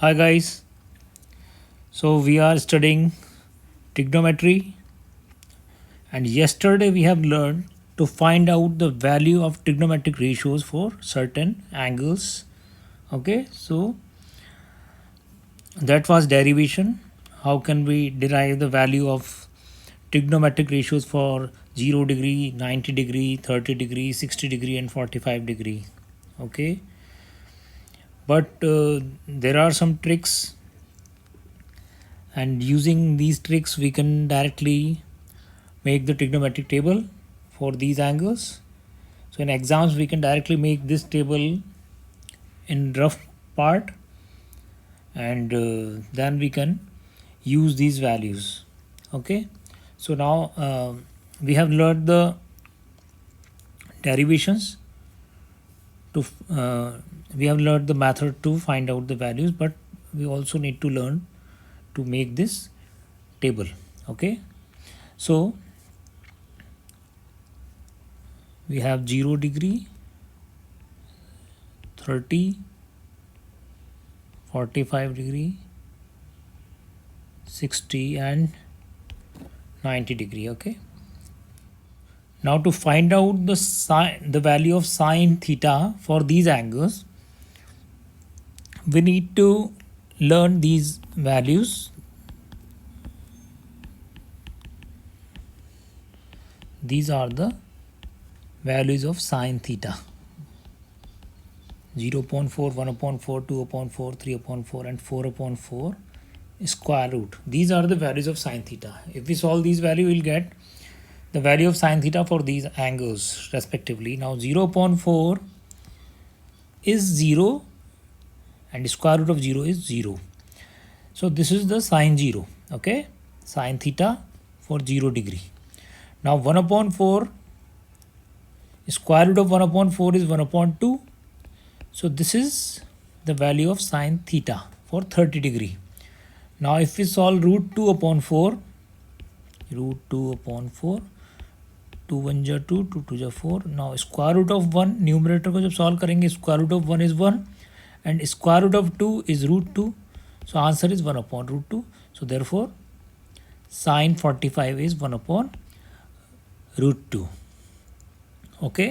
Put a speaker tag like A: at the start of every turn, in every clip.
A: Hi guys. So we are studying trigonometry, and yesterday we have learned to find out the value of trigonometric ratios for certain angles. Okay, so that was derivation. How can we derive the value of trigonometric ratios for 0 degree, 90 degree, 30 degree, 60 degree and 45 degree? Okay, but there are some tricks, and using these tricks we can directly make the trigonometric table for these angles. So in exams we can directly make this table in rough part, and then we can use these values. Okay, so now we have learned the derivations to we have learned the method to find out the values, but we also need to learn to make this table. Okay, so we have 0 degree, 30, 45 degree, 60 and 90 degree. Okay, now to find out the value of sine theta for these angles, we need to learn these values. These are the values of sine theta: 0.4, 1/4, 2/4, 3/4 and 4/4 square root. These are the values of sine theta. If we solve these values, we will get the value of sine theta for these angles respectively. Now 0.4 is 0 and square root of 0 is 0. So this is the sine 0. Okay, sine theta for 0 degree. Now 1/4, square root of 1/4 is 1/2. So this is the value of sine theta for 30 degree. Now if we solve root 2/4, root 2/4, 2 1 जा 2, 2 2 जा 4. Now square root of 1, numerator को जब solve करेंगे, square root of 1 is 1 and square root of 2 is root 2. So answer is 1/√2. So therefore sine 45 is 1/√2. Okay,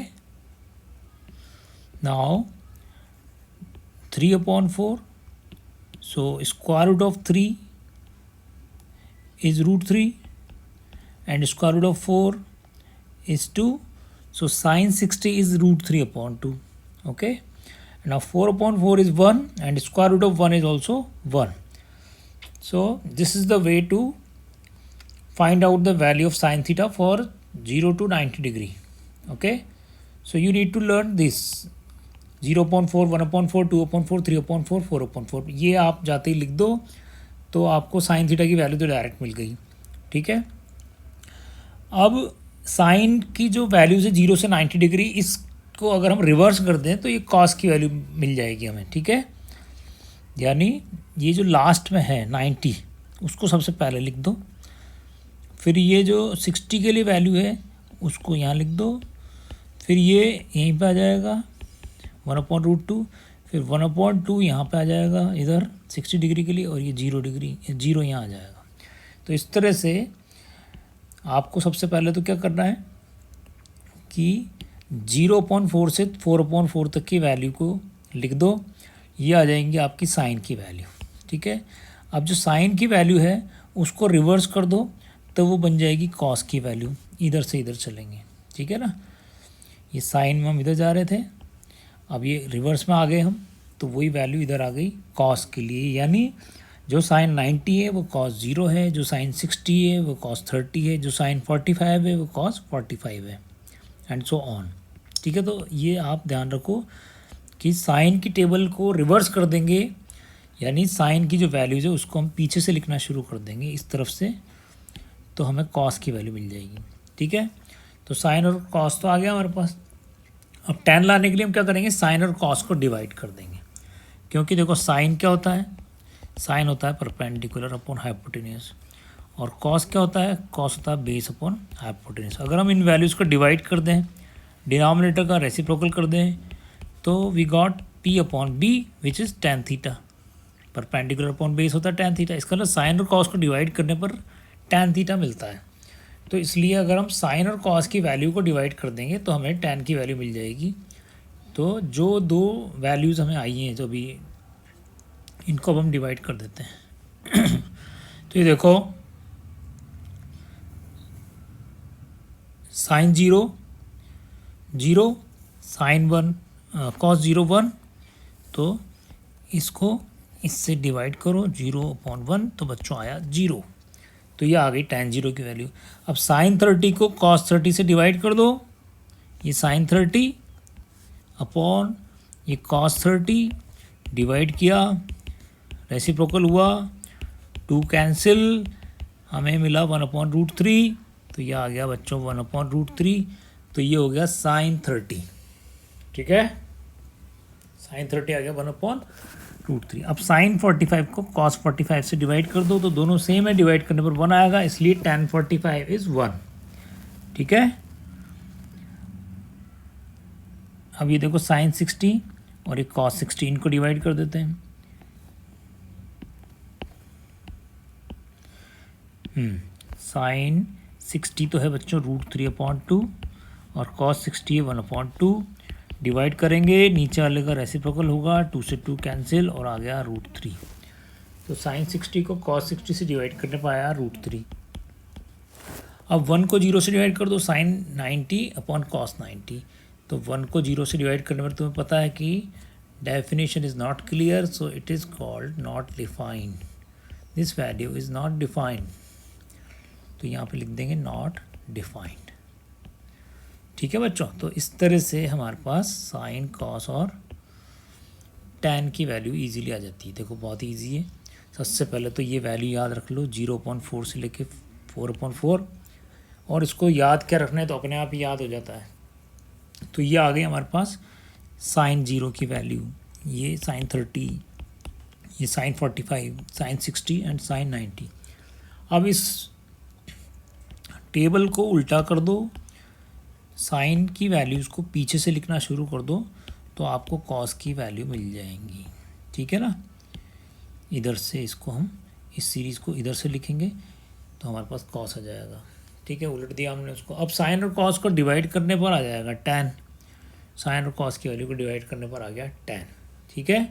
A: now 3/4. So square root of 3 is root 3 and square root of 4 is 2. So sine 60 is root 3/2. Okay, now 4/4 is 1 and square root of 1 is also 1. So this is the way to find out the value of sine theta for 0 to 90 degree. Okay, so you need to learn this: 0.4, 1/4, 2/4, 3/4, 4/4. ये आप जाते ही लिख दो तो आपको sine theta की value तो direct मिल गई. ठीक है, अब साइन की जो वैल्यूज है 0 से 90 डिग्री, इसको अगर हम रिवर्स कर दें तो ये कॉस की वैल्यू मिल जाएगी हमें. ठीक है, यानी ये जो लास्ट में है 90 उसको सबसे पहले लिख दो, फिर ये जो 60 के लिए वैल्यू है उसको यहाँ लिख दो, फिर ये यहीं पे आ जाएगा 1/√2, फिर 1/2 यहाँ पे आ जाएगा इधर 60 डिग्री के लिए, और ये 0 डिग्री 0 यहाँ आ जाएगा. तो इस तरह से आपको सबसे पहले तो क्या करना है कि 0.4 से 4/4 तक की वैल्यू को लिख दो. ये आ जाएंगी आपकी साइन की वैल्यू. ठीक है, अब जो साइन की वैल्यू है उसको रिवर्स कर दो तो वो बन जाएगी कॉस की वैल्यू. इधर से इधर चलेंगे. ठीक है ना, ये साइन में हम इधर जा रहे थे, अब ये रिवर्स में आ गए हम, तो वही वैल्यू इधर आ गई कॉस के लिए. यानी जो साइन 90 है वो कॉस 0 है, जो साइन 60 है वो कॉस 30 है, जो साइन 45 है वो कॉस 45 है, एंड सो ऑन. ठीक है, तो ये आप ध्यान रखो कि साइन की टेबल को रिवर्स कर देंगे, यानी साइन की जो वैल्यूज़ है उसको हम पीछे से लिखना शुरू कर देंगे इस तरफ से, तो हमें कॉस की वैल्यू मिल जाएगी. ठीक है, तो साइन और कॉस तो आ गया हमारे पास. अब टेन लाने के लिए हम क्या करेंगे, साइन और कॉस को डिवाइड कर देंगे, क्योंकि देखो साइन क्या होता है, साइन होता है परपेंडिकुलर अपॉन हाइपोटेन्यूज, और कॉस क्या होता है, कॉस होता है बेस अपॉन हाइपोटेन्यूज. अगर हम इन वैल्यूज़ को डिवाइड कर दें, डिनोमिनेटर का रेसिप्रोकल कर दें, तो we got P/B which is tan theta. Perpendicular upon base होता है tan थीटा। इसका मतलब साइन और कॉस को डिवाइड करने पर tan थीटा मिलता है। तो इसलिए अगर हम साइन और कॉस की वैल्यू को डिवाइड कर देंगे तो हमें tan की वैल्यू मिल जाएगी। तो जो दो वैल्यूज़ हमें आई हैं, जो भी इनको अब हम डिवाइड कर देते हैं। तो ये देखो, साइन 0 0, साइन 1 कॉस 0 1, तो इसको इससे डिवाइड करो 0/1, तो बच्चों आया 0। तो ये आ गई tan 0 की वैल्यू। अब साइन 30 को cos 30 से डिवाइड कर दो, ये साइन 30 अपॉन ये cos 30 डिवाइड किया, रेसिप्रोकल हुआ, 2 कैंसिल, हमें मिला 1/√3। तो ये आ गया बच्चों 1/√3। तो ये हो गया साइन 30। ठीक है, साइन 30 आ गया 1/√3। अब साइन 45 को cos 45 से डिवाइड कर दो, तो दोनों सेम है, डिवाइड करने पर 1 आएगा, इसलिए tan 45 इज़ 1। ठीक है, अब ये देखो साइन 60 और ये cos 60, इनको डिवाइड कर देते हैं। साइन 60 तो है बच्चों √3/2 और cos 60 है 1/2। डिवाइड करेंगे, नीचे वाले का रेसिप्रोकल होगा, 2 से 2 कैंसिल और आ गया √3। तो साइन 60 को cos 60 से डिवाइड करने पर आया √3। अब 1 को 0 से डिवाइड कर दो, साइन 90/cos 90। तो 1 को 0 से डिवाइड करने पर तुम्हें पता है कि definition is not clear, so it is called not defined. This value is not defined, तो यहाँ पे लिख देंगे नॉट डिफाइंड। ठीक है बच्चों, तो इस तरह से हमारे पास साइन कॉस और tan की वैल्यू इजीली आ जाती है। देखो बहुत इजी है। सबसे पहले तो ये वैल्यू याद रख लो 0/4 से लेके 4/4, और इसको याद क्या रखना है तो अपने आप ही याद हो जाता है। तो ये आ गई हमारे पास साइन 0 की वैल्यू, ये साइन 30, ये साइन 45, साइन 60 एंड साइन 90। अब इस टेबल को उल्टा कर दो, साइन की वैल्यूज़ को पीछे से लिखना शुरू कर दो, तो आपको कॉस की वैल्यू मिल जाएंगी। ठीक है ना, इधर से इसको हम इस सीरीज़ को इधर से लिखेंगे तो हमारे पास कॉस आ जाएगा। ठीक है, उलट दिया हमने उसको। अब साइन और कॉस को डिवाइड करने पर आ जाएगा tan। साइन और कॉस की वैल्यू को डिवाइड करने पर आ गया tan। ठीक है,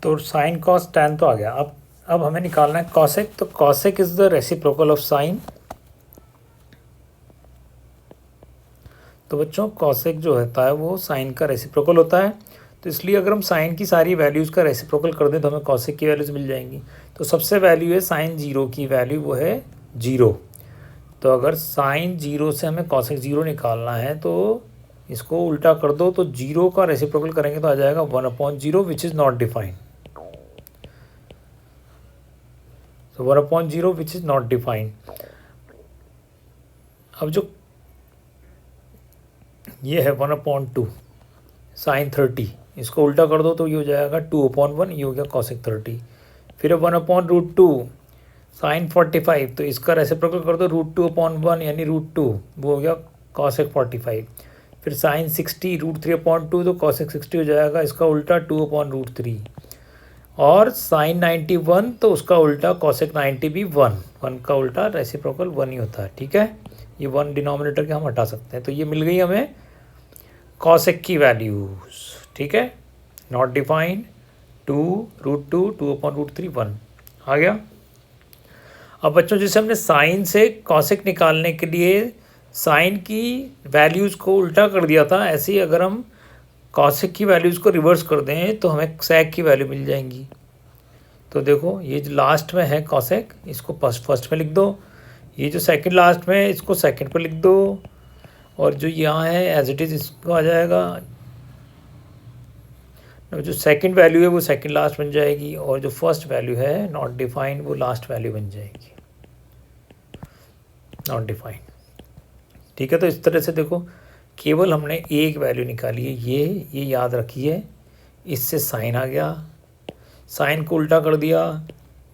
A: तो साइन कॉस tan तो आ गया। अब हमें निकालना है कॉसेक। तो cosec is the reciprocal of sine. तो बच्चों कॉसेक जो होता है वो साइन का रेसिप्रोकल होता है। तो इसलिए अगर हम साइन की सारी वैल्यूज़ का रेसिप्रोकल कर दें तो हमें कॉसेक की वैल्यूज़ मिल जाएंगी। तो सबसे वैल्यू है साइन 0 की वैल्यू, वो है 0। तो अगर साइन 0 से हमें कॉसेक 0 निकालना है तो इसको उल्टा कर दो, तो 0 का रेसिप्रोकल करेंगे तो आ जाएगा 1/0 विच इज़ नॉट डिफाइंड। तो 1/0 विच इज़ नॉट डिफाइंड। अब जो ये है 1/2 साइन 30, इसको उल्टा कर दो तो ये हो जाएगा 2/1, ये हो गया कॉसेक 30। फिर 1/√2 साइन 45, तो इसका रेसिप्रोकल कर दो √2/1 यानी √2, वो हो गया कॉसेक 45। फिर साइन 60 √3/2, तो कॉसेक 60 हो जाएगा, इसका उल्टा 2/√3। और साइन 91, तो उसका उल्टा कॉसेक 90 भी 1 का उल्टा रेसिप्रोकल 1 ही होता है। ठीक है, ये 1 डिनोमिनेटर के हम हटा सकते हैं। तो ये मिल गई हमें कॉसेक की वैल्यूज़। ठीक है, नॉट डिफाइंड, 2√2, 2/√3, 1 आ गया। अब बच्चों जैसे हमने साइन से कॉसेक निकालने के लिए साइन की वैल्यूज़ को उल्टा कर दिया था, ऐसे ही अगर हम कॉसेक की वैल्यूज़ को रिवर्स कर दें तो हमें सेक की वैल्यू मिल जाएंगी। तो देखो ये जो लास्ट में है कॉसेक, इसको फर्स्ट में लिख दो, ये जो सेकंड लास्ट में है इसको सेकंड पर लिख दो, और जो यहाँ है एज इट इज़ इसको आ जाएगा। जो सेकंड वैल्यू है वो सेकंड लास्ट बन जाएगी, और जो फर्स्ट वैल्यू है नॉट डिफाइंड वो लास्ट वैल्यू बन जाएगी, नॉट डिफाइंड। ठीक है, तो इस तरह से देखो केवल हमने एक वैल्यू निकाली है, ये याद रखिए। इससे साइन आ गया, साइन को उल्टा कर दिया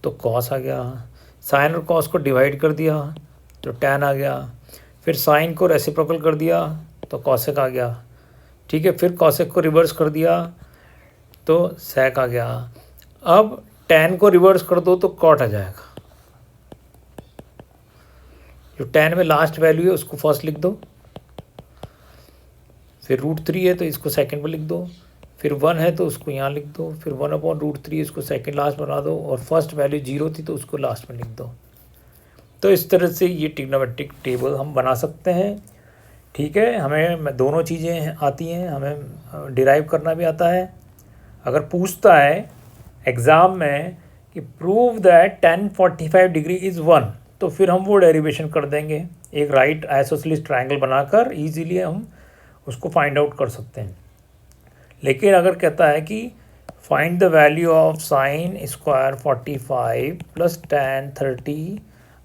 A: तो कॉस आ गया, साइन और कॉस को डिवाइड कर दिया तो tan आ गया, फिर साइन को रेसिप्रोकल कर दिया तो कॉसेक आ गया। ठीक है, फिर कॉसेक को रिवर्स कर दिया तो sec आ गया। अब tan को रिवर्स कर दो तो cot आ जाएगा। जो tan में लास्ट वैल्यू है उसको फर्स्ट लिख दो, फिर √3 है तो इसको सेकंड में लिख दो, फिर 1 है तो उसको यहाँ लिख दो, फिर 1/√3 इसको सेकंड लास्ट बना दो, और फर्स्ट वैल्यू 0 थी तो उसको लास्ट में लिख दो। तो इस तरह से ये ट्रिग्नोमेट्रिक टेबल हम बना सकते हैं। ठीक है, हमें दोनों चीज़ें आती हैं, हमें डिराइव करना भी आता है। अगर पूछता है एग्ज़ाम में कि prove that tan 45 degree is 1, तो फिर हम वो डेरिवेशन कर देंगे, एक राइट आइसोसेलेस ट्रायंगल बनाकर ईजीली हम उसको फाइंड आउट कर सकते हैं। लेकिन अगर कहता है कि find the value of sine square 45 plus tan 30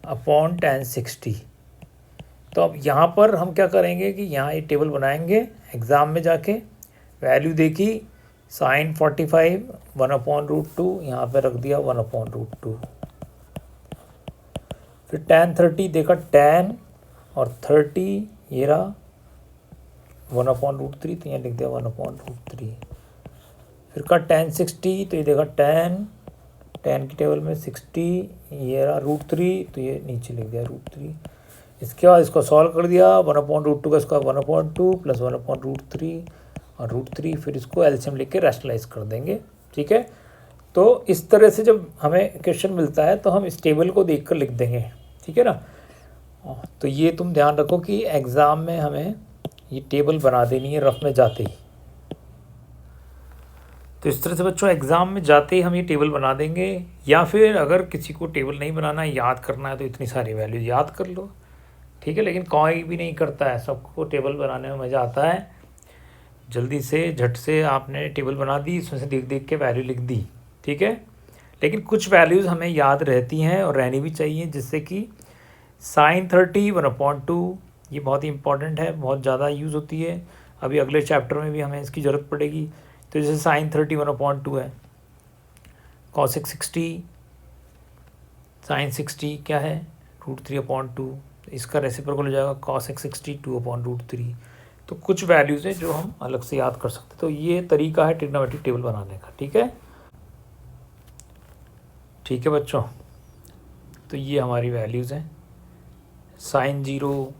A: upon tan 60, तो अब यहाँ पर हम क्या करेंगे कि यहाँ एक टेबल बनाएंगे, एग्ज़ाम में जाके वैल्यू देखी साइन 45 1/√2, यहाँ पे रख दिया 1/√2, फिर tan 30 देखा tan और 30 ये रहा 1/√3, तो यहाँ लिख दिया 1/√3, फिर का tan 60 तो ये देखा tan की टेबल में 60 ये रहा √3, तो ये नीचे लिख दिया √3। इसके बाद इसको सॉल्व कर दिया 1/√2 का इसका 1/2 प्लस 1/√3 और √3, फिर इसको एलसीएम लिख के रैशनलाइज कर देंगे। ठीक है, तो इस तरह से जब हमें क्वेश्चन मिलता है तो हम इस टेबल को देख कर लिख देंगे। ठीक है ना, तो ये तुम ध्यान रखो कि एग्ज़ाम में हमें ये टेबल बना देनी है रफ में जाते ही। तो इस तरह से बच्चों एग्ज़ाम में जाते ही हम ये टेबल बना देंगे, या फिर अगर किसी को टेबल नहीं बनाना है, याद करना है, तो इतनी सारी वैल्यू याद कर लो। ठीक है, लेकिन कोई भी नहीं करता है, सबको टेबल बनाने में मज़ा आता है। जल्दी से झट से आपने टेबल बना दी, इसमें से देख देख के वैल्यू लिख दी। ठीक है, लेकिन कुछ वैल्यूज़ हमें याद रहती हैं और रहनी भी चाहिए, जिससे कि साइन 30 1/2 ये बहुत ही इंपॉर्टेंट है, बहुत ज़्यादा यूज़ होती है। अभी अगले चैप्टर में भी हमें इसकी ज़रूरत पड़ेगी। तो जैसे साइन 30 1/2 है, कॉसेक 60 साइन 60 क्या है √3/2, इसका रेसिप्रोकल हो जाएगा कॉसेक 60 2/√3। तो कुछ वैल्यूज़ हैं जो हम अलग से याद कर सकते हैं। तो ये तरीका है ट्रिग्नोमेट्रिक टेबल बनाने का। ठीक है, ठीक है बच्चों, तो ये हमारी वैल्यूज़ हैं, साइन 0,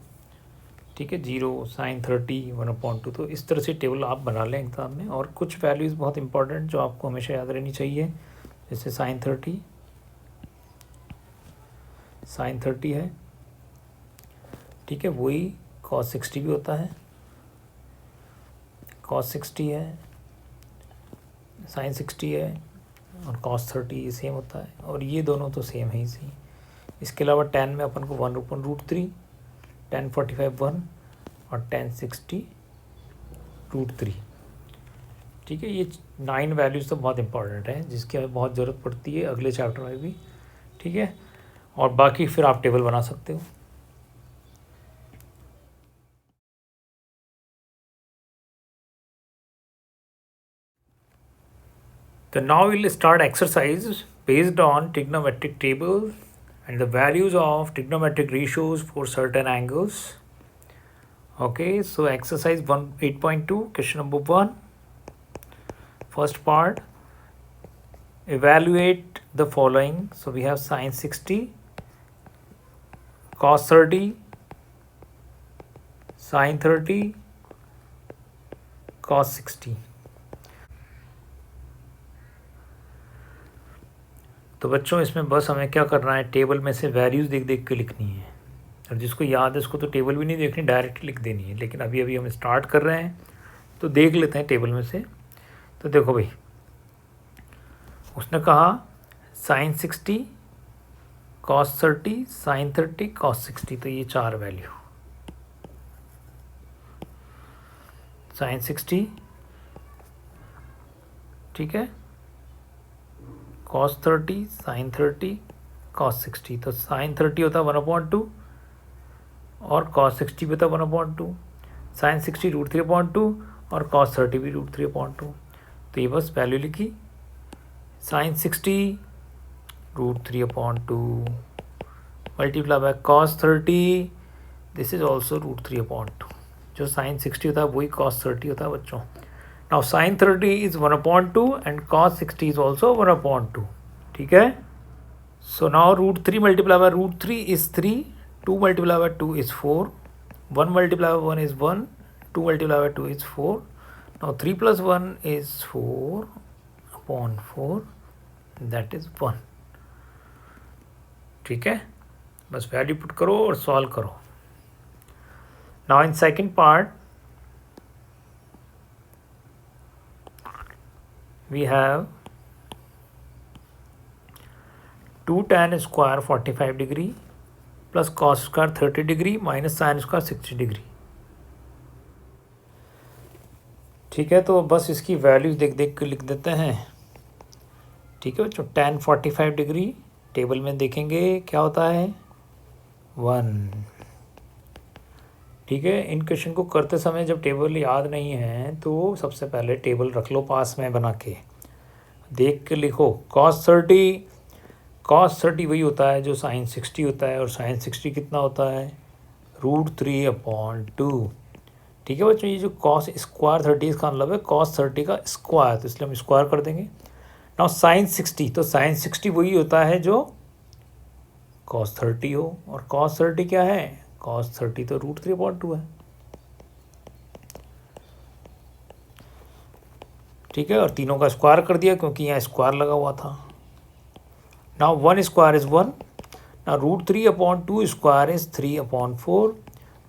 A: ठीक है 0, साइन 30 1/2। तो इस तरह से टेबल आप बना लें एग्ज़ाम में। और कुछ वैल्यूज़ बहुत इंपॉर्टेंट जो आपको हमेशा याद रहनी चाहिए, जैसे साइन 30 है, ठीक है, वही कॉस 60 भी होता है, कॉस 60 है, साइन 60 है, और कॉस 30 सेम होता है, और ये दोनों तो सेम है ही सही। इसके अलावा tan में अपन को 1/√3, tan 45 1 और tan 60 √3। ठीक है, ये 9 वैल्यूज़ तो बहुत इंपॉर्टेंट है, जिसकी हमें बहुत ज़रूरत पड़ती है अगले चैप्टर में भी। ठीक है, और बाकी फिर आप टेबल बना सकते हो। So now we'll start exercise based on trigonometric tables and the values of trigonometric ratios for certain angles. Okay, so exercise 8.2, question number 1. First part, evaluate the following. So we have sin 60, cos 30, sin 30, cos 60. तो बच्चों इसमें बस हमें क्या करना है, table में से वैल्यूज़ देख देख के लिखनी है, और जिसको याद है उसको तो टेबल भी नहीं देखनी, डायरेक्ट लिख देनी है। लेकिन अभी अभी हम स्टार्ट कर रहे हैं तो देख लेते हैं टेबल में से। तो देखो भाई, उसने कहा साइन 60 कॉस 30 साइन 30 कॉस 60, तो ये 4 वैल्यू, साइन 60, ठीक है, cos 30 sin 30 cos 60। तो sin 30 होता है 1/2 और cos 60 भी होता है 1/2, sin 60 √3/2 और cos 30 भी √3/2। तो ये बस वैल्यू लिखी, sin 60 √3/2 multiply by cos 30, this is also √3/2। जो sin 60 होता है वही cos 30 होता है बच्चों। Now sine 30 is 1/2 and cos 60 is also 1/2. ठीक है. So now √3 multiply by √3 is 3, 2 multiply by 2 is 4, 1 multiply by 1 is 1, 2 multiply by 2 is 4. Now 3 plus 1 is 4/4, that is 1. ठीक है. बस वैल्यू पुट करो और सॉल्व करो. Now in second part we have 2 tan square 45 degree plus cos square 30 degree minus sin square 60 degree. ठीक है. तो बस इसकी वैल्यूज देख देख कर लिख देते हैं. ठीक है बच्चों. tan 45 डिग्री टेबल में देखेंगे क्या होता है 1. ठीक है. इन क्वेश्चन को करते समय जब टेबल याद नहीं है तो सबसे पहले टेबल रख लो पास में बना के, देख के लिखो. cos 30 वही होता है जो sin 60 होता है, और sin 60 कितना होता है √3/2. ठीक है बच्चों. ये जो cos स्क्वायर 30 इसका मतलब है cos 30 का स्क्वायर, तो इसलिए हम स्क्वायर कर देंगे. नाउ sin 60, तो sin 60 वही होता है जो cos 30 हो, और cos 30 क्या है cos 30 तो √3/2 है. ठीक है. और तीनों का स्क्वायर कर दिया क्योंकि यहाँ स्क्वायर लगा हुआ था. Now 1 square is 1. Now √3/2 square is 3/4.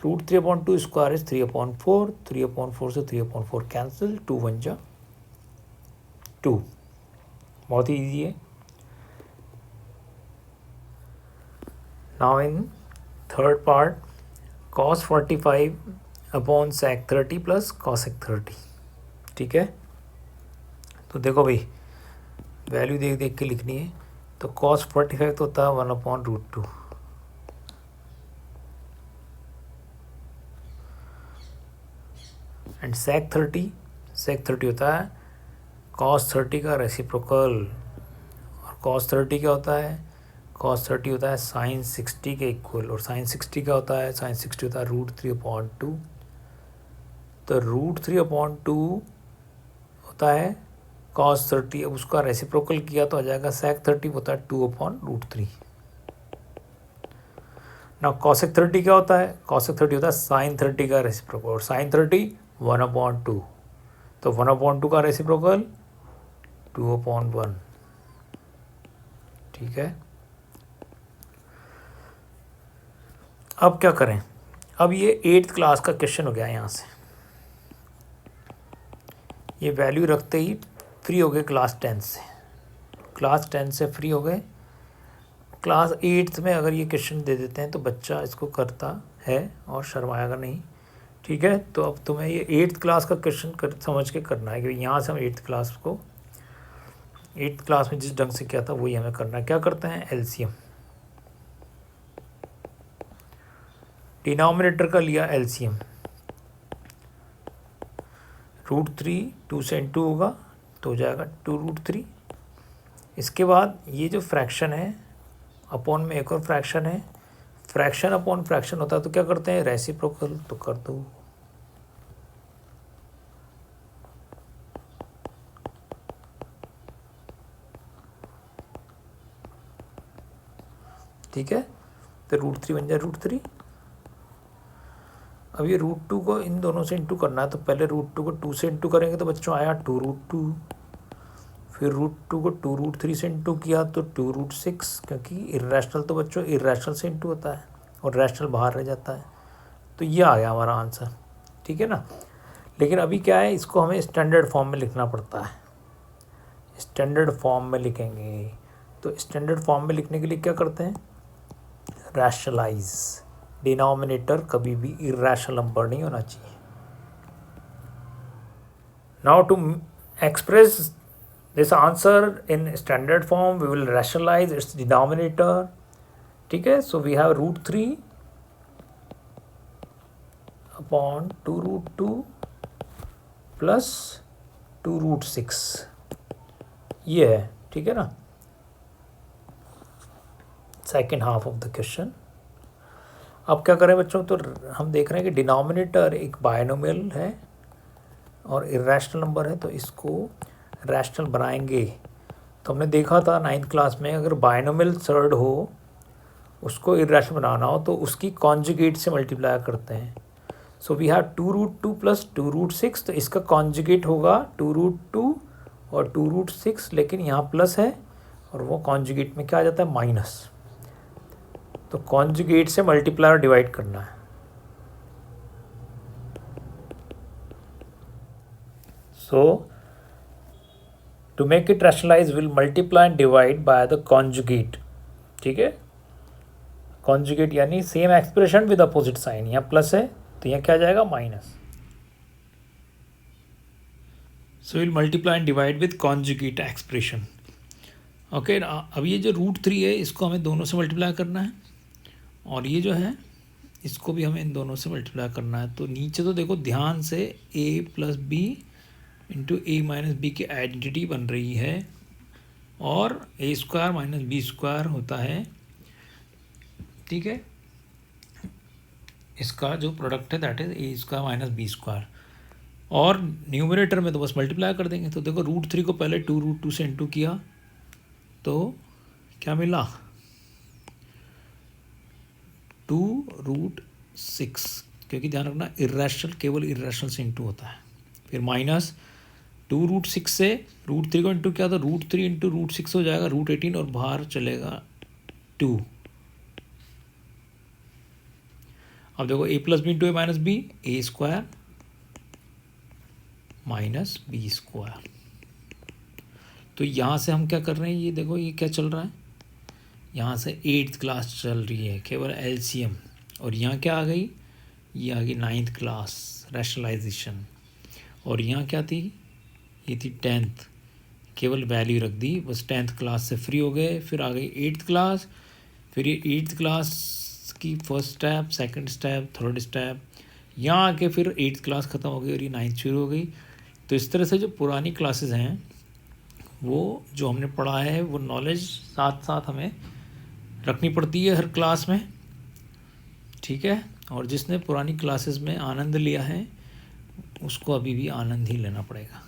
A: √3/2 square is 3/4. 3/4 से 3/4 कैंसिल, 2 1 जा 2. बहुत ही ईजी है. Now in third part cos 45/sec 30 plus cosec 30. ठीक है. तो देखो भाई वैल्यू देख देख के लिखनी है. तो cos 45 तो होता है 1/√2. एंड sec 30 होता है cos 30 का रेसिप्रोकल. और cos 30 क्या होता है cos 30 होता है sin 60 के इक्वल. और sin 60 क्या होता है sin 60 होता है √3/2. तो √3/2 होता है cos 30. अब उसका रेसिप्रोकल किया तो आ जाएगा sec 30 होता है 2/√3. ना cosec 30 क्या होता है cosec 30 होता है sin 30 का रेसिप्रोकल. और sin 30 1/2. तो 1/2 का रेसिप्रोकल 2/1. ठीक है. अब क्या करें. अब ये 8th क्लास का क्वेश्चन हो गया. यहाँ से ये वैल्यू रखते ही फ्री हो गए क्लास 10 से. क्लास 10 से फ्री हो गए. क्लास 8th में अगर ये क्वेश्चन दे देते हैं तो बच्चा इसको करता है और शर्माएगा नहीं. ठीक है. तो अब तुम्हें ये 8th क्लास का क्वेश्चन समझ के करना है, क्योंकि यहाँ से हम 8th क्लास में जिस ढंग से किया था वही हमें करना है. क्या करते हैं एलसीएम. डिनोमिनेटर का लिया एलसीएम. √3 2 से इंटू होगा तो हो जाएगा 2√3. इसके बाद ये जो फ्रैक्शन है अपॉन में एक और फ्रैक्शन है. फ्रैक्शन अपॉन फ्रैक्शन होता है तो क्या करते हैं रेसिप्रोकल. तो कर दो. ठीक है. तो √3 बन जाए √3. अब ये √2 को इन दोनों से इंटू करना है. तो पहले √2 को 2 से इंटू करेंगे तो बच्चों आया 2√2. फिर √2 को 2√3 से इंटू किया तो 2√6, क्योंकि इरेशनल तो बच्चों इरेशनल से इंटू होता है और रैशनल बाहर रह जाता है. तो ये आ गया हमारा आंसर. ठीक है ना. लेकिन अभी क्या है, इसको हमें स्टैंडर्ड फॉर्म में लिखना पड़ता है. स्टैंडर्ड फॉर्म में लिखेंगे. तो स्टैंडर्ड फॉर्म में लिखने के लिए क्या करते हैं रैशनलाइज. डिनोमिनेटर कभी भी इरेशनल नंबर नहीं होना चाहिए. Now to express this answer in standard form we will rationalize its denominator. ठीक है. so we have √3 upon 2√2 plus 2√6 ये है. ठीक है ना. Second half of the question. अब क्या करें बच्चों. तो हम देख रहे हैं कि डिनोमिनेटर एक बायनोमियल है और इरेशनल नंबर है तो इसको रैशनल बनाएंगे। तो हमने देखा था 9th क्लास में, अगर बायनोमियल थर्ड हो उसको इरेशनल बनाना हो तो उसकी कॉन्जुगेट से मल्टीप्लाई करते हैं। सो वी हैव 2√2 प्लस 2√6, तो इसका कॉन्जुगेट होगा 2√2 और 2√6, लेकिन यहाँ प्लस है और वो कॉन्जुगेट में क्या आ जाता है, माइनस। तो कॉन्जुगेट से मल्टीप्लाई और डिवाइड करना है। So to make it rationalise we'll multiply and divide by the conjugate. ठीक है, कॉन्जुगेट यानी same expression with opposite sign. यहाँ प्लस है तो यहाँ क्या जाएगा, minus. So we'll multiply and divide with conjugate expression. Okay, अब ये जो √3 है इसको हमें दोनों से मल्टीप्लाई करना है, और ये जो है इसको भी हमें इन दोनों से मल्टीप्लाई करना है। तो नीचे तो देखो ध्यान से a + b into a - b की आइडेंटिटी बन रही है, और a² - b² होता है। ठीक है, इसका जो प्रोडक्ट है दैट इज a² - b², और न्यूमरेटर में तो बस मल्टीप्लाई कर देंगे। तो देखो √3 को पहले 2√2 से इंटू किया तो क्या मिला, 2√6, क्योंकि ध्यान रखना इरेशनल केवल इरेशनल से इंटू होता है। फिर माइनस 2√6 से √3 को इंटू किया तो √3 इंटू √6 हो जाएगा √18, और बाहर चलेगा 2। अब देखो a + b into a - b, a² - b²। तो यहाँ से हम क्या कर रहे हैं, ये देखो ये क्या चल रहा है, यहाँ से 8th क्लास चल रही है केवल एलसीएम, और यहाँ क्या आ गई, ये आ गई 9th क्लास रैशनलाइजेशन, और यहाँ क्या थी, ये थी 10th, केवल वैल्यू रख दी बस। 10th क्लास से फ्री हो गए, फिर आ गई 8th क्लास, फिर ये 8th क्लास की first step, second step, third step, यहाँ आके फिर 8th क्लास ख़त्म हो गई और ये 9th शुरू हो गई। तो इस तरह से जो पुरानी क्लासेस हैं वो जो हमने पढ़ा है वो नॉलेज साथ साथ हमें रखनी पड़ती है हर क्लास में। ठीक है, और जिसने पुरानी क्लासेस में आनंद लिया है उसको अभी भी आनंद ही लेना पड़ेगा।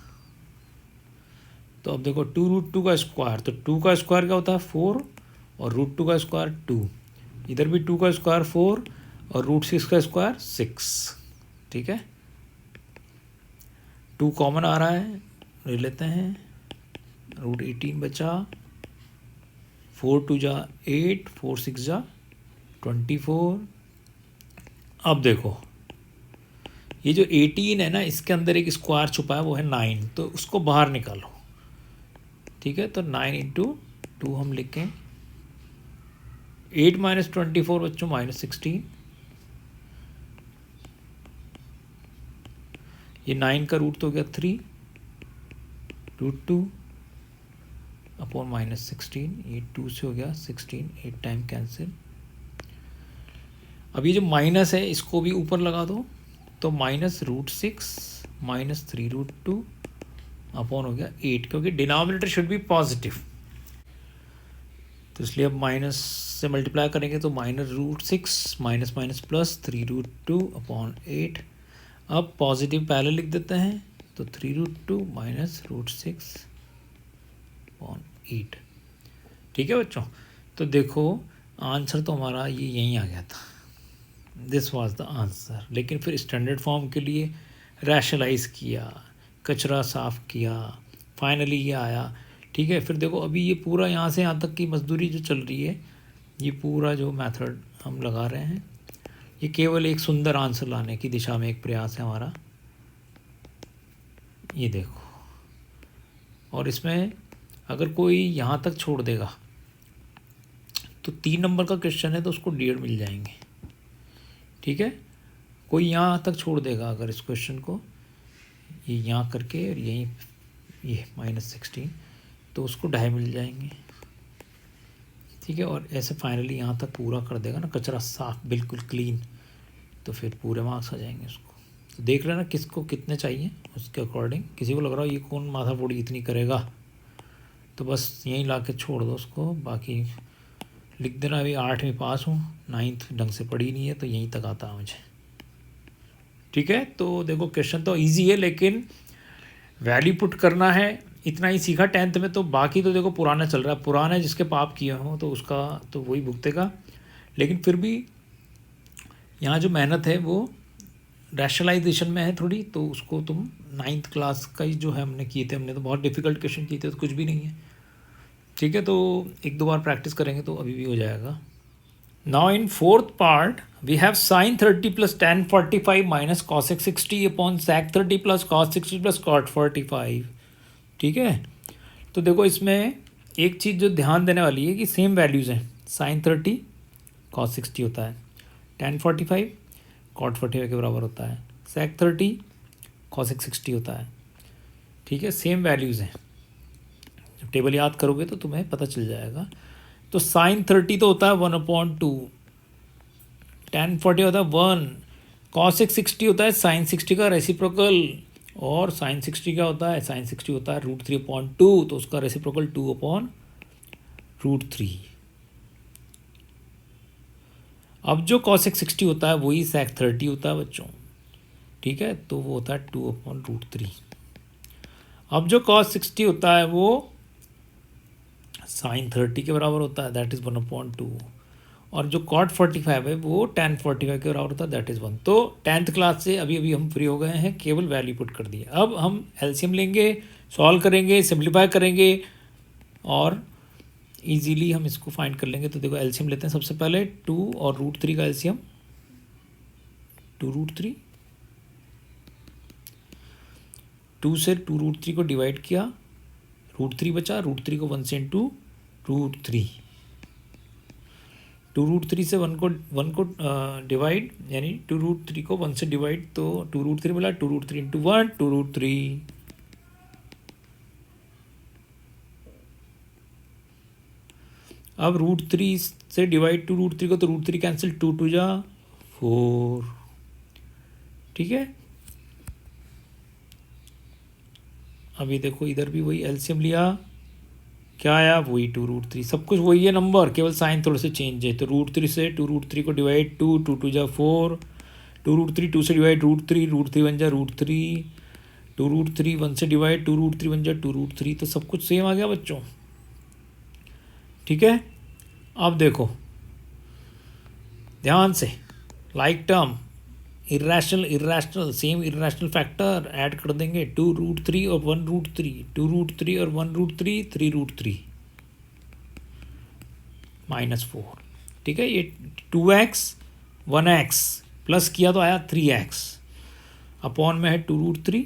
A: तो अब देखो 2√2 का स्क्वायर, तो 2 का स्क्वायर क्या होता है, 4, और √2 का स्क्वायर 2, इधर भी 2 का स्क्वायर 4 और √6 का स्क्वायर 6। ठीक है, 2 कॉमन आ रहा है, ले लेते हैं, √18 बचा, 4 × 2 = 8, 4 × 6 = 24। अब देखो ये जो 18 है ना, इसके अंदर एक स्क्वायर छुपा है वो है 9, तो उसको बाहर निकालो। ठीक है, तो 9 × 2 हम लिखें, 8 - 24 बच्चों -16, ये 9 का रूट तो हो गया 3, √2 अपॉन -16, ये 2 से हो गया 16, 8 टाइम कैंसिल। अब ये जो माइनस है इसको भी ऊपर लगा दो, तो -√6 - 3√2 अपॉन हो गया 8, क्योंकि डिनोमिनेटर शुड बी पॉजिटिव, तो इसलिए अब माइनस से मल्टीप्लाई करेंगे तो -√6 माइनस प्लस 3√2 अपॉन 8। अब पॉजिटिव पहले लिख देते हैं, तो 3√2 - √6 अपॉन 8। ठीक है बच्चों, तो देखो आंसर तो हमारा ये यहीं आ गया था, दिस वाज द आंसर। लेकिन फिर स्टैंडर्ड फॉर्म के लिए रैशनलाइज किया, कचरा साफ किया, फाइनली ये आया। ठीक है, फिर देखो अभी ये पूरा यहाँ से यहाँ तक की मजदूरी जो चल रही है, ये पूरा जो मेथड हम लगा रहे हैं, ये केवल एक सुंदर आंसर लाने की दिशा में एक प्रयास है हमारा। ये देखो, और इसमें अगर कोई यहाँ तक छोड़ देगा तो 3 नंबर का क्वेश्चन है तो उसको 1.5 मिल जाएंगे। ठीक है, कोई यहाँ तक छोड़ देगा अगर इस क्वेश्चन को, ये यहाँ करके और यहीं ये -16, तो उसको 2.5 मिल जाएंगे। ठीक है, और ऐसे फाइनली यहाँ तक पूरा कर देगा ना, कचरा साफ बिल्कुल क्लीन, तो फिर पूरे मार्क्स आ जाएंगे उसको। तो देख लेना किसको कितने चाहिए, उसके अकॉर्डिंग। किसी को लग रहा हो ये कौन माथा फोड़ी इतनी करेगा, तो बस यहीं ला के छोड़ दो उसको, बाकी लिख देना अभी 8वीं पास हूँ, 9th ढंग से पढ़ी नहीं है, तो यहीं तक आता है मुझे। ठीक है, तो देखो क्वेश्चन तो इजी है, लेकिन वैल्यू पुट करना है, इतना ही सीखा 10th में, तो बाकी तो देखो पुराना चल रहा है, पुराना जिसके पाप किए हों तो उसका तो वही भुगतेगा। लेकिन फिर भी यहाँ जो मेहनत है वो रैशनलाइजेशन में है थोड़ी, तो उसको तुम 9th क्लास का ही जो है हमने किए थे, हमने तो बहुत डिफ़िकल्ट क्वेश्चन किए थे, तो कुछ भी नहीं है, ठीक है। तो एक दो बार प्रैक्टिस करेंगे तो अभी भी हो जाएगा। Now in fourth part we have sin 30 plus tan 45 minus cosec 60 upon sec 30 plus cos 60 plus cot 45, ठीक है। तो देखो इसमें एक चीज़ जो ध्यान देने वाली है कि सेम वैल्यूज़ हैं, sin 30 cos 60 होता है, tan 45 cot 45 के बराबर होता है, sec 30 cosec 60 होता है, ठीक है। सेम वैल्यूज़ हैं, जब टेबल याद करोगे तो तुम्हें पता चल जाएगा। तो sin 30 तो होता है 1/2, tan 40 होता है 1, cosec 60 होता है sin 60 का रेसिप्रोकल, और sin 60 क्या होता है, sin 60 होता है √3/2, तो उसका रेसिप्रोकल 2/√3। अब जो cosec 60 होता है वही sec 30 होता है बच्चों, ठीक है, तो वो होता है 2/√3। अब जो cos 60 होता है वो sin 30 के बराबर होता है, दैट इज़ 1/2, और जो cot 45 है वो tan 45 के बराबर होता है, दैट इज़ 1। तो 10th क्लास से अभी अभी हम फ्री हो गए हैं, केवल वैल्यू पुट कर दिए। अब हम एलसीएम लेंगे, सॉल्व करेंगे, सिंप्लीफाई करेंगे और इजीली हम इसको फाइंड कर लेंगे। तो देखो एलसीएम लेते हैं सबसे पहले, 2 और √3 का एलसीएम, 2√3, 2 से 2√3 को डिवाइड किया, √3 बचा, √3 को 1 से इंटू √3, 2√3 से 1 को डिवाइड, यानी 2√3 को 1 से डिवाइड, तो 2√3 मिला, 2√3 इंटू 1 2√3। अब √3 से डिवाइड 2√3 को, तो √3 कैंसिल, 2 2 जा 4, ठीक है। अभी देखो इधर भी वही एलसीएम लिया, क्या आया, वही 2√3, सब कुछ वही है नंबर, केवल साइन थोड़े से चेंज है। तो √3 से 2√3 को डिवाइड 2 2 2 जा 4, 2√3 2 से डिवाइड √3, √3 बन जा √3, 2√3 1 से डिवाइड 2√3 बन जा 2√3, तो सब कुछ सेम आ गया बच्चों, ठीक है। अब देखो ध्यान से, like term, irrational same irrational factor add कर देंगे, 2√3 और 1√3, 2√3 और 1√3, 3√3 -4, ठीक है। ये 2x 1x प्लस किया तो आया 3x, अपॉन में है 2√3,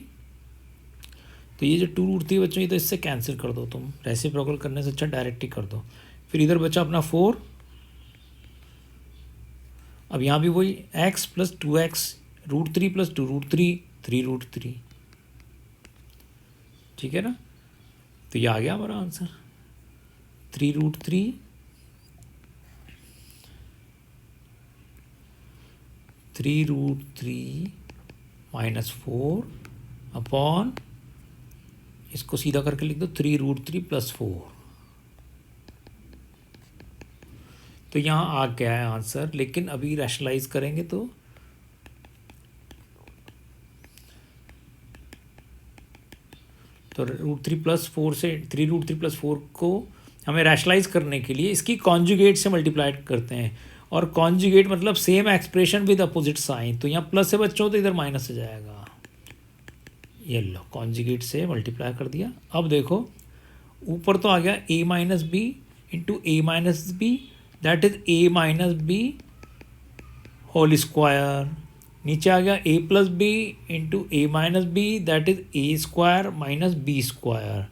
A: तो ये जो 2√3 बच्चों, ये तो इससे कैंसिल कर दो तुम, रेसिप्रोकल करने से अच्छा डायरेक्ट ही कर दो। फिर इधर बचा अपना 4, अब यहाँ भी वही x प्लस 2x, √3 प्लस 2√3, 3√3, ठीक है ना। तो ये आ गया हमारा आंसर, 3√3 -4 अपॉन, इसको सीधा करके लिख दो 3√3 + 4, तो यहाँ आ गया है आंसर। लेकिन अभी रैशनलाइज करेंगे तो √3 + 4 से 3√3 + 4 को हमें रैशनलाइज करने के लिए इसकी कॉन्जुगेट से मल्टीप्लाई करते हैं, और कॉन्जुगेट मतलब same expression with opposite sign, तो यहाँ प्लस है बच्चों तो इधर माइनस हो जाएगा, ये लो कॉन्जुगेट से मल्टीप्लाई कर दिया। अब देखो ऊपर तो आ गया a - b into a - b, that is a - b whole square, नीचे आ गया a + b into a - b, that is a² - b square,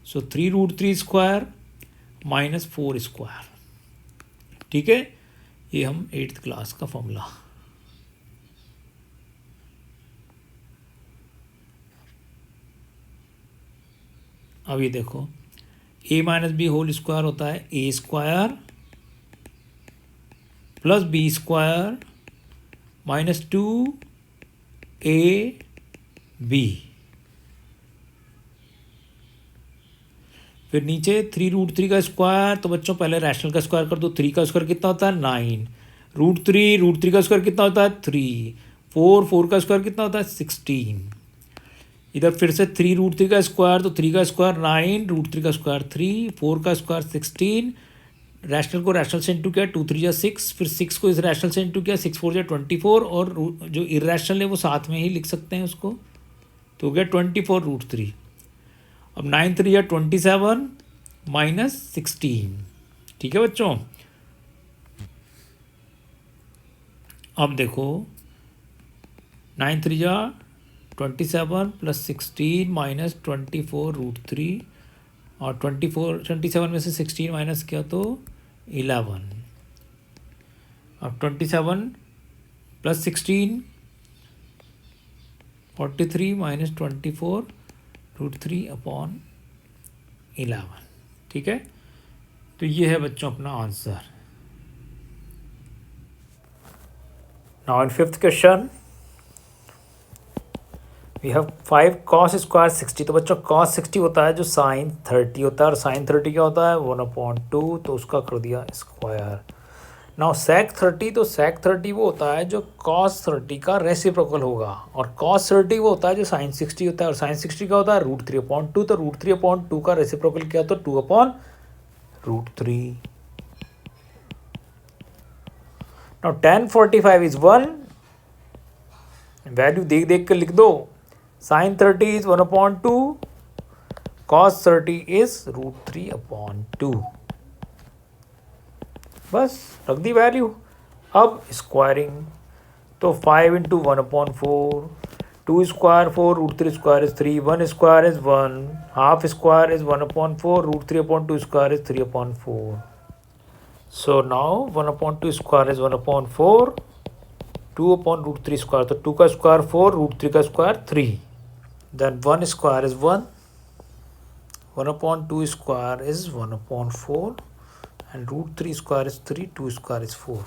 A: so 3√3 square -4 square, ठीक है। ये हम 8th क्लास का फॉर्मूला। अब ये देखो a - b होल स्क्वायर होता है a² प्लस b² -2ab, फिर नीचे 3√3 का स्क्वायर, तो बच्चों पहले रैशनल का स्क्वायर कर दो, 3 का स्क्वायर कितना होता है 9, √3 का स्क्वायर कितना होता है 3, 4 का स्क्वायर कितना होता है 16, इधर फिर से 3√3 का स्क्वायर, तो 3 का स्क्वायर 9, √3 का स्क्वायर 3, 4 का स्क्वायर 16, रैशनल को रैशनल से इंटू किया, 2 3 जा 6, फिर 6 को इस रैशनल से इंटू किया, 6 4 जा 24, और जो इरेशनल है वो साथ में ही लिख सकते हैं उसको, तो हो गया 24√3। अब 9 3 जा 27 माइनस 16। ठीक है बच्चों, अब देखो 9 3 जा 27 प्लस 16 माइनस 24√3, और 27 में से 16 माइनस किया तो 11। अब 27 प्लस 16 43 माइनस 24√3 अपॉन 11। ठीक है, तो ये है बच्चों अपना answer. Now in fifth question we have 5 cos square 60। तो बच्चों cos 60 होता है जो sin 30 होता है, और sin 30 क्या होता है 1/2, तो उसका कर दिया स्क्वायर। नाउ sec 30, तो sec 30 वो होता है जो cos 30 का रेसिप्रोकल होगा, और cos 30 वो होता है जो sin 60 होता है, और sin 60 क्या होता है √3/2, तो √3/2 का रेसिप्रोकल क्या, तो 2/√3। नाउ tan 45 इज 1, वैल्यू देख देख कर लिख दो। sin 30 is 1/2, cos 30 is √3/2। बस रख दी वैल्यू। अब स्क्वायरिंग, तो 5 into 1/4, 2 square 4, √3 square is 3, 1 square is 1, half square is 1/4, √3/2 square is 3/4। So now 1/2 square is 1/4, 2/√3 square, तो 2 का स्क्वायर 4, √3 का square 3, then 1 square is 1, 1/2 square is 1/4, and √3 square is 3, 2 square is 4.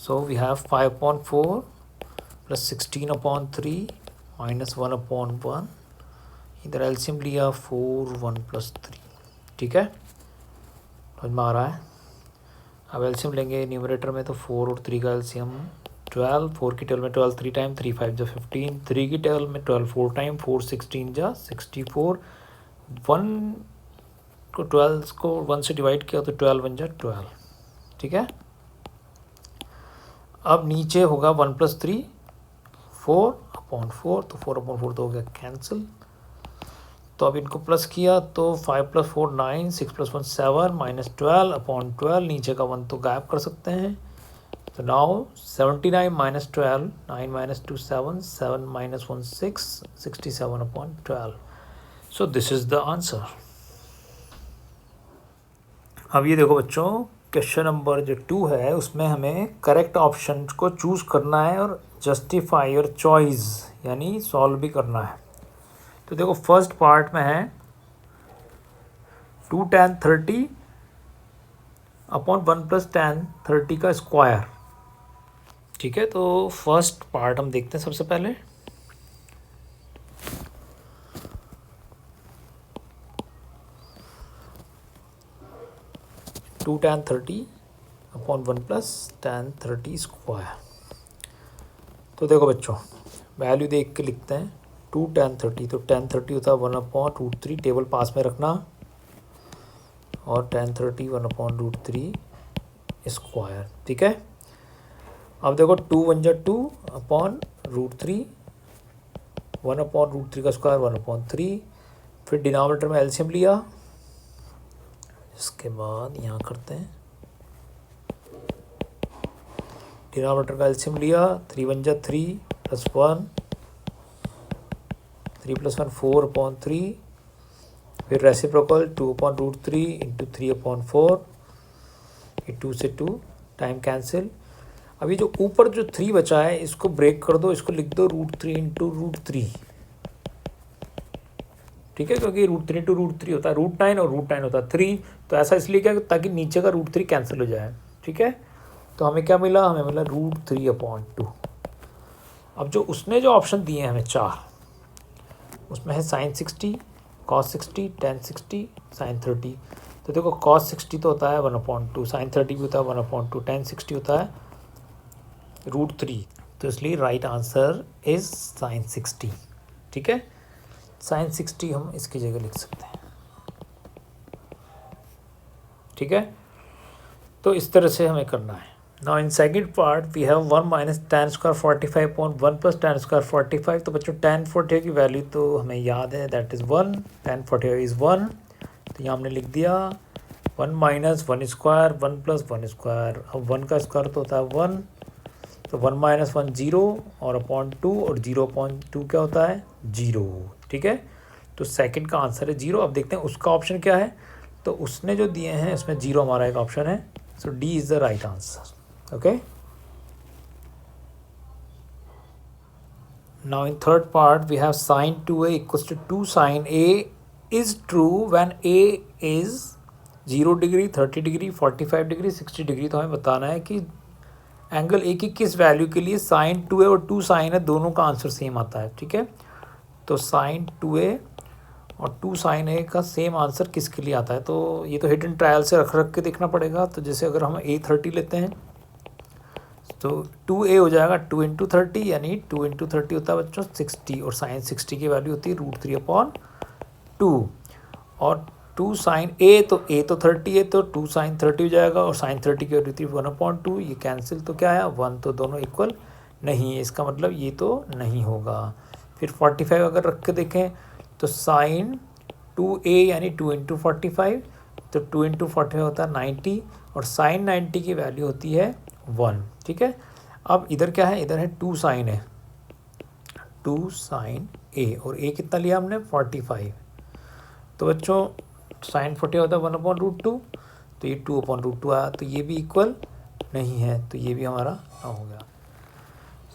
A: So we have 5/4 plus 16/3 minus 1/1, इधर एल्सियम लिया 4, 1 + 3। ठीक है, समझ में आ रहा है। अब एल्सियम लेंगे न्यूमरेटर में, तो 4 और 3 का एल्सियम 12, 4 की टेबल में 12 3 टाइम, 3 5 जा 15, 3 की टेबल में 12 4 टाइम, 4 16 जा 64, 1 को 12 को 1 से डिवाइड किया तो 12 1 जा 12। ठीक है, अब नीचे होगा 1 + 3 4/4, तो 4/4 तो हो गया कैंसिल। तो अब इनको प्लस किया तो 5 + 4 9, 6 + 1 7, माइनस 12/12, नीचे का 1 तो गायब कर सकते हैं। So now 79 minus 12, 9 minus 2 7, 7 minus 1 6, 67/12. So this is the answer. अब ये देखो बच्चों, क्वेश्चन नंबर जो 2 है उसमें हमें करेक्ट ऑप्शन को चूज़ करना है और जस्टिफाई और चॉइस यानी सॉल्व भी करना है। तो देखो फर्स्ट पार्ट में है 2 tan 30 अपॉन 1 + tan 30 का स्क्वायर। ठीक है, तो फर्स्ट पार्ट हम देखते हैं सबसे पहले। Two tan 30 upon 1 + tan 30 square. तो देखो बच्चों वैल्यू देख के लिखते हैं। 2 tan 30, तो tan 30 होता है 1/√3, टेबल पास में रखना, और tan 30 1/√3 स्क्वायर। ठीक है, अब देखो 2 1 जा 2 अपॉन √3, 1/√3 का स्क्वायर 1/3, फिर डिनोमिनेटर में एलसीएम लिया, इसके बाद यहाँ करते हैं डिनोमिनेटर का एलसीएम लिया, 3 1 जा 3 + 1, 3 + 1 4/3, फिर रेसिप्रोकल 2/√3 इंटू 3/4, ये 2 से 2 टाइम कैंसिल। अभी जो ऊपर जो 3 बचा है इसको ब्रेक कर दो, इसको लिख दो √3 इंटू √3। ठीक है, क्योंकि √3 इंटू √3 होता है √9 और √9 होता है 3, तो ऐसा इसलिए क्या ताकि नीचे का √3 कैंसिल हो जाए। ठीक है, तो हमें क्या मिला, हमें मिला √3/2। अब जो उसने जो ऑप्शन दिए हैं हमें 4, उसमें है sin 60, cos 60, tan 60, sin 30। तो देखो cos 60 तो होता है 1/2, sin 30 भी होता है 1/2, tan 60 होता है √3, तो इसलिए राइट आंसर इज sin 60। ठीक है, साइन 60 हम इसकी जगह लिख सकते हैं, ठीक है। तो इस तरह से हमें करना है। Now in second part we have 1 minus tan square 45/1 plus tan square 45। तो बच्चों tan 45 की वैल्यू तो हमें याद है, दैट इज़ 1, tan 45 इज़ 1। तो यहाँ हमने लिख दिया 1 माइनस 1 स्क्वायर 1 प्लस 1 स्क्वायर। अब 1 का स्क्वायर तो होता है 1, तो 1 माइनस 1 0 और अपॉन 2, और 0/2 क्या होता है 0, ठीक है। तो सेकंड का आंसर है 0। अब देखते हैं उसका ऑप्शन क्या है। तो उसने जो दिए हैं उसमें 0 हमारा एक ऑप्शन है, so D is the right answer. Okay, now in third part we have sin 2a equals to 2 sin a is true when a is 0 degree 30 degree 45 degree 60 degree. तो हमें बताना है कि एंगल ए की किस value के लिए sin 2a और 2 sin है दोनों का आंसर सेम आता है, ठीक है। तो sin 2a और 2 sin a का सेम आंसर किसके लिए आता है। तो ये तो हिडन ट्रायल से रख के देखना पड़ेगा। तो जैसे अगर हम a30 लेते हैं तो 2a हो जाएगा 2 इंटू 30, यानी 2 इंटू 30 होता है बच्चों 60, और साइन 60 की वैल्यू होती है √3/2। और 2 साइन a तो 30 है, तो 2 साइन 30 हो जाएगा, और साइन 30 की वैल्यू थी 1/2। ये कैंसिल, तो क्या है 1, तो दोनों इक्वल नहीं है, इसका मतलब ये तो नहीं होगा। फिर 45 अगर रख के देखें तो साइन 2a यानी 2 इंटू 45, तो 2 इंटू 45 होता है 90, और साइन 90 की वैल्यू होती है 1, ठीक है। अब इधर क्या है, इधर है 2 साइन है, 2 साइन a, और a कितना लिया हमने 45। तो बच्चों साइन 40 होता है 1/√2, तो ये 2/√2 आया, तो ये भी इक्वल नहीं है, तो ये भी हमारा ना हो गया।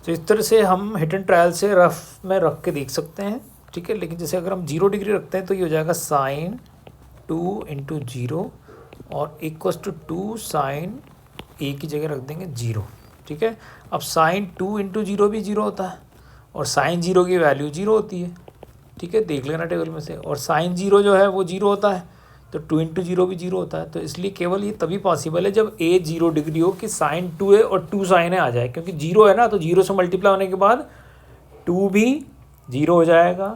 A: तो इस तरह से हम हिट एंड ट्रायल से रफ में रख के देख सकते हैं, ठीक है। लेकिन जैसे अगर हम 0 डिग्री रखते हैं तो ये हो जाएगा साइन 2 इंटू 0 और इक्वल्स टू 2 साइन ए की जगह रख देंगे 0, ठीक है। अब साइन 2 इंटू 0 भी 0 होता है, और साइन 0 की वैल्यू 0 होती है, ठीक है, देख लेना टेबल में से। और साइन 0 जो है वो 0 होता है, तो 2 इंटू 0 भी 0 होता है। तो इसलिए केवल ये तभी पॉसिबल है जब a 0 डिग्री हो कि साइन 2a और 2 साइन a आ जाए, क्योंकि 0 है ना, तो 0 से मल्टीप्लाई होने के बाद 2 भी 0 हो जाएगा,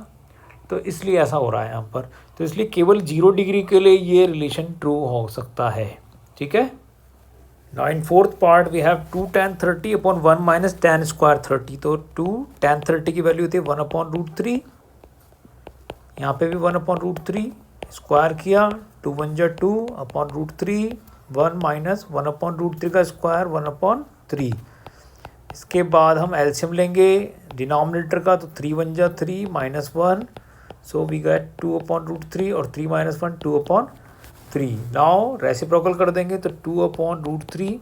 A: तो इसलिए ऐसा हो रहा है यहाँ पर। तो इसलिए केवल 0 डिग्री के लिए ये रिलेशन ट्रू हो सकता है, ठीक है। Now in fourth part we have 2 tan 30/1 minus tan square 30। तो 2 tan 30 की वैल्यू होती है 1/√3, यहाँ पे भी 1/√3 स्क्वायर किया, 2 1 जा 2/√3, 1 माइनस 1/√3 का स्क्वायर 1/3। इसके बाद हम एलसीएम लेंगे डिनोमिनेटर का, तो 3 1 जा 3 माइनस 1, सो वी गेट 2/√3, और 3 माइनस 1 2/3। नाउ रेसिप्रोकल कर देंगे तो 2/√3,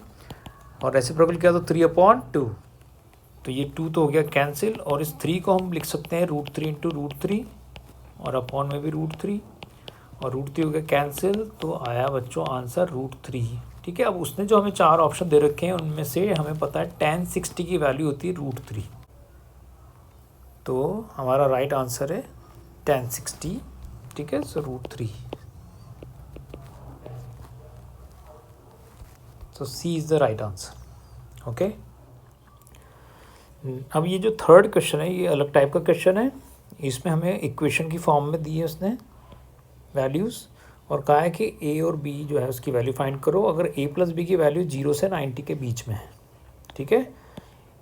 A: और रेसिप्रोकल किया तो 3/2। तो ये 2 तो हो गया कैंसिल, और इस 3 को हम लिख सकते हैं √3 इंटू √3, और अपॉन में भी √3, और √3 हो गया कैंसिल, तो आया बच्चों आंसर √3, ठीक है। अब उसने जो हमें 4 ऑप्शन दे रखे हैं उनमें से हमें पता है tan 60 की वैल्यू होती है √3, तो हमारा राइट आंसर है tan 60, ठीक है, सो √3। तो C is the right answer, okay. अब ये जो थर्ड क्वेश्चन है ये अलग टाइप का क्वेश्चन है। इसमें हमें इक्वेशन की फॉर्म में दी है उसने वैल्यूज़, और कहा है कि a और b जो है उसकी वैल्यू फाइंड करो अगर a प्लस बी की वैल्यू 0 से 90 के बीच में है, ठीक है।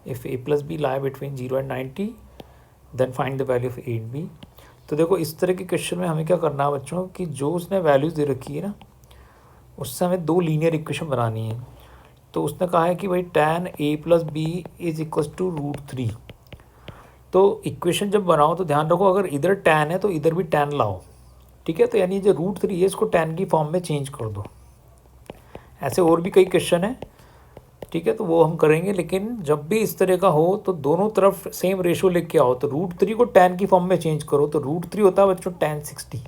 A: If a plus B lie between 0 and 90 then find the value of a and b। तो देखो इस तरह के क्वेश्चन में हमें क्या करना है बच्चों कि जो उसने वैल्यूज़ दे रखी है ना उससे हमें 2 लीनियर इक्वेशन बनानी है। तो उसने कहा है कि भाई tan a plus B is equals to √3। तो इक्वेशन जब बनाओ तो ध्यान रखो अगर इधर tan है तो इधर भी tan लाओ, ठीक है। तो यानी जो √3 है इसको tan की फॉर्म में चेंज कर दो। ऐसे और भी कई क्वेश्चन है, ठीक है, तो वो हम करेंगे। लेकिन जब भी इस तरह का हो तो दोनों तरफ सेम रेशो लेके आओ। तो √3 को tan की फॉर्म में चेंज करो, तो √3 होता है बच्चों tan 60।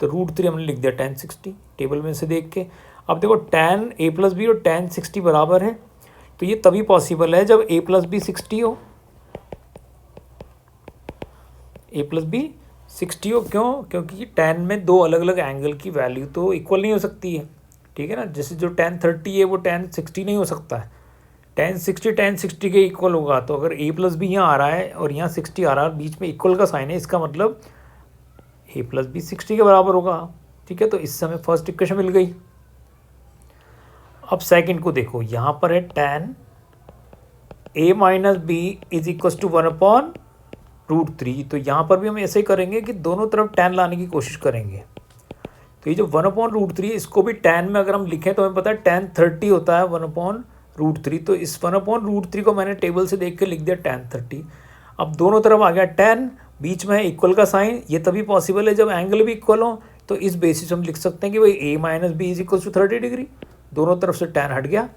A: तो √3 हमने लिख दिया tan 60 टेबल में से देख के। अब देखो tan a प्लस बी और tan 60 बराबर है, तो ये तभी पॉसिबल है जब a प्लस बी 60 हो, a प्लस बी 60 हो। क्यों? क्योंकि tan में 2 अलग अलग एंगल की वैल्यू तो इक्वल नहीं हो सकती है, ठीक है ना। जैसे जो tan 30 है वो tan 60 नहीं हो सकता है, tan60 के इक्वल होगा, तो अगर a प्लस बी यहाँ आ रहा है और यहाँ 60 आ रहा है, बीच में इक्वल का साइन है, इसका मतलब a प्लस बी 60 के बराबर होगा। ठीक है, तो इससे हमें फर्स्ट इक्वेशन मिल गई। अब सेकंड को देखो, यहाँ पर है tan a minus B is equal to 1/√3। तो यहाँ पर भी हम ऐसे ही करेंगे कि दोनों तरफ tan लाने की कोशिश करेंगे। तो ये जो 1/√3 इसको भी tan में अगर हम लिखें तो हमें पता है tan 30 होता है 1/√3। तो इस 1/√3 को मैंने टेबल से देख के लिख दिया tan 30। अब दोनों तरफ आ गया tan, बीच में है इक्वल का साइन। ये तभी पॉसिबल है जब एंगल भी इक्वल हो। तो इस बेसिस हम लिख सकते हैं कि भाई a minus B is equal to 30 degree. दोनों तरफ से tan हट गया,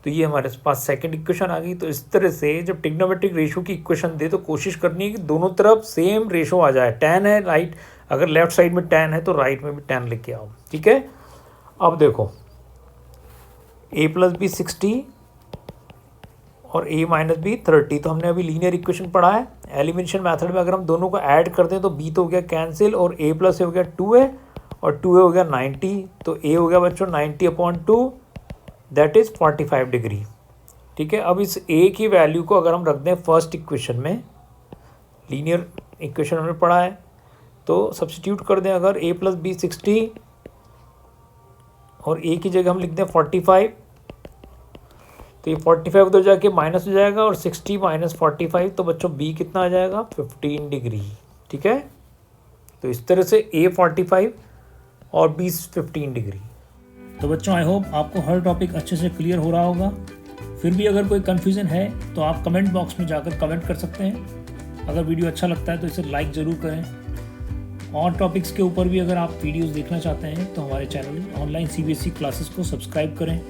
A: तो ये हमारे पास सेकंड इक्वेशन आ गई। तो इस तरह से जब ट्रिग्नोमेट्रिक रेशो की इक्वेशन दे तो कोशिश करनी है कि दोनों तरफ सेम रेशो आ जाए। tan है राइट, अगर लेफ्ट साइड में tan है तो राइट में भी tan लिख के आओ। ठीक है, अब देखो a प्लस बी 60 और a माइनस बी 30। तो हमने अभी लीनियर इक्वेशन पढ़ा है। एलिमिनेशन मेथड में अगर हम दोनों को ऐड करते हैं तो b तो हो गया कैंसिल और a प्लस हो गया 2a और 2a हो गया 90। तो a हो गया बच्चों 90/2, दैट इज़ 45 डिग्री। ठीक है, अब इस a की वैल्यू को अगर हम रख दें फर्स्ट इक्वेशन में, लीनियर इक्वेशन हमने पढ़ा है, तो सब्स्टिट्यूट कर दें। अगर a प्लस बी 60 और a की जगह हम लिख दें 45, तो ये 45 उधर जाके माइनस हो जाएगा और 60 माइनस 45, तो बच्चों b कितना आ जाएगा 15 डिग्री। ठीक है, तो इस तरह से a 45 और b 15 डिग्री। तो बच्चों आई होप आपको हर टॉपिक अच्छे से क्लियर हो रहा होगा। फिर भी अगर कोई कन्फ्यूज़न है तो आप कमेंट बॉक्स में जाकर कमेंट कर सकते हैं। अगर वीडियो अच्छा लगता है तो इसे लाइक ज़रूर करें। और टॉपिक्स के ऊपर भी अगर आप वीडियोस देखना चाहते हैं तो हमारे चैनल ऑनलाइन CBSE क्लासेस को सब्सक्राइब करें।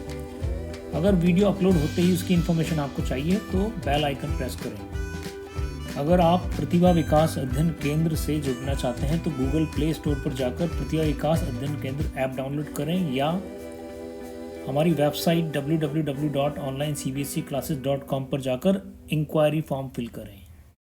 A: अगर वीडियो अपलोड होते ही उसकी इन्फॉर्मेशन आपको चाहिए तो बेल आइकन प्रेस करें। अगर आप प्रतिभा विकास अध्ययन केंद्र से जुड़ना चाहते हैं तो गूगल प्ले स्टोर पर जाकर प्रतिभा विकास अध्ययन केंद्र ऐप डाउनलोड करें या हमारी वेबसाइट www.onlinecbseclasses.com पर जाकर इंक्वायरी फॉर्म फिल करें।